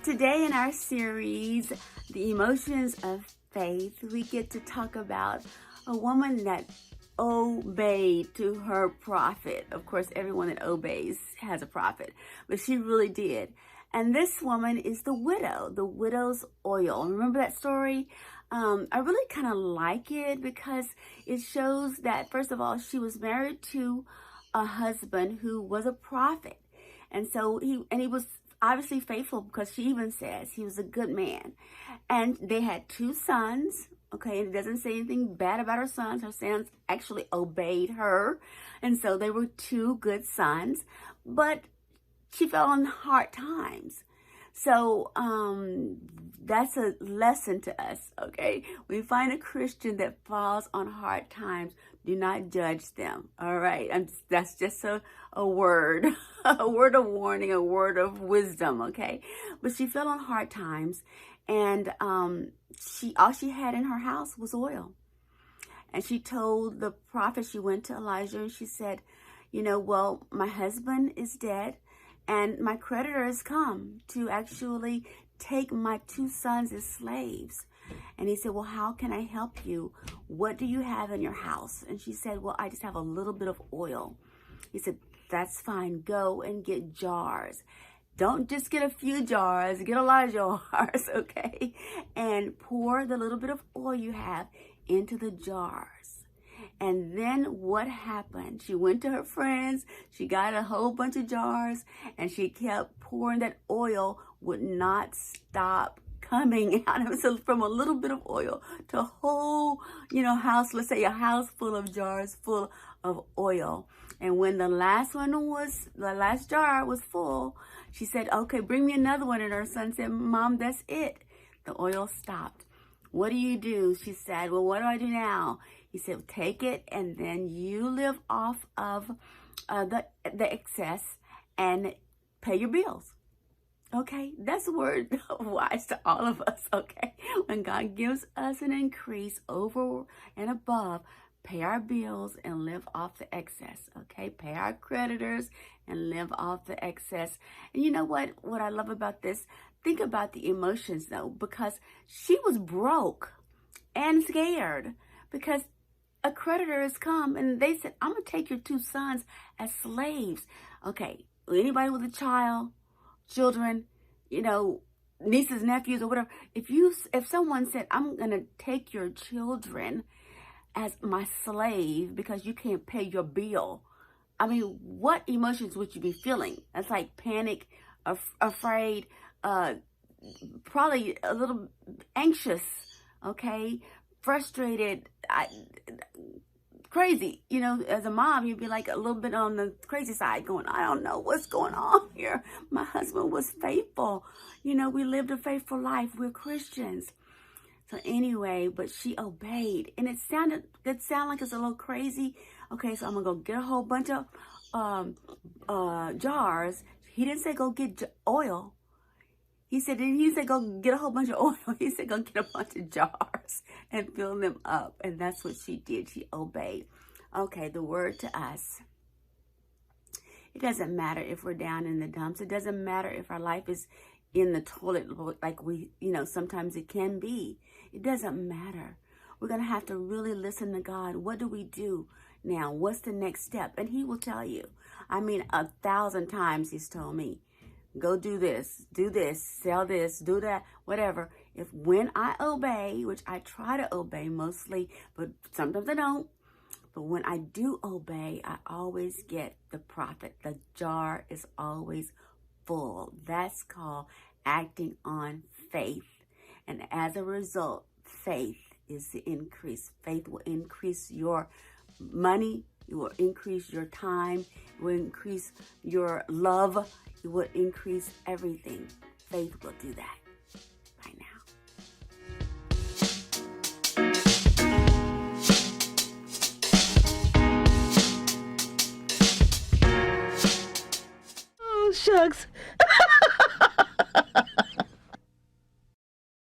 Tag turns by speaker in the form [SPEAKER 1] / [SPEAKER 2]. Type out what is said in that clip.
[SPEAKER 1] Today in our series, The Emotions of Faith, we get to talk about a woman that obeyed to her prophet. Of course, everyone that obeys has a prophet, but she really did. And this woman is the widow, the widow's oil. Remember that story? I really kind of like it because it shows that, first of all, she was married to a husband who was a prophet. And so he was obviously faithful, because she even says he was a good man. And they had two sons. Okay, and it doesn't say anything bad about her sons. Her sons actually obeyed her. And so they were two good sons. But she fell on hard times. So that's a lesson to us, okay? When you find a Christian that falls on hard times, do not judge them, all right? That's just a word, a word of warning, a word of wisdom, okay? But she fell on hard times, and all she had in her house was oil. And she told the prophet, she went to Elijah, and she said, well, my husband is dead, and my creditor has come to actually take my two sons as slaves. And he said, well, how can I help you? What do you have in your house? And she said, well, I just have a little bit of oil. He said, that's fine. Go and get jars. Don't just get a few jars. Get a lot of jars, okay? And pour the little bit of oil you have into the jars. And then what happened? She went to her friends. She got a whole bunch of jars, and she kept pouring. That oil would not stop coming out. It was from a little bit of oil to a whole, house, let's say a house full of jars full of oil. And when the last jar was full, she said, okay, bring me another one. And her son said, Mom, that's it. The oil stopped. What do you do? She said, well, what do I do now? He said, take it, and then you live off of the excess and pay your bills. Okay, that's a word of wise to all of us, okay? When God gives us an increase over and above, pay our bills and live off the excess, okay? Pay our creditors and live off the excess. And you know what I love about this? Think about the emotions, though, because she was broke and scared, because a creditor has come and they said, I'm going to take your two sons as slaves. Okay, anybody with a children, nieces, nephews, or whatever, if someone said, I'm going to take your children as my slave because you can't pay your bill, I mean, what emotions would you be feeling? That's like panic, afraid, probably a little anxious, okay, frustrated, crazy. As a mom, you'd be like a little bit on the crazy side, going, I don't know what's going on here. My husband was faithful. We lived a faithful life. We're Christians. So anyway, but she obeyed, and it sounded like it's a little crazy. Okay, so I'm gonna go get a whole bunch of jars. He didn't say go get oil. He said go get a whole bunch of oil. He said go get a bunch of jars and fill them up. And that's what she did. She obeyed. Okay, the word to us. It doesn't matter if we're down in the dumps. It doesn't matter if our life is in the toilet like sometimes it can be. It doesn't matter. We're going to have to really listen to God. What do we do now? What's the next step? And he will tell you. 1,000 times he's told me. Go do this, sell this, do that, whatever. When I obey, which I try to obey mostly, but sometimes I don't. But when I do obey, I always get the profit. The jar is always full. That's called acting on faith. And as a result, faith is the increase. Faith will increase your money. It will increase your time. It will increase your love. It will increase everything. Faith will do that.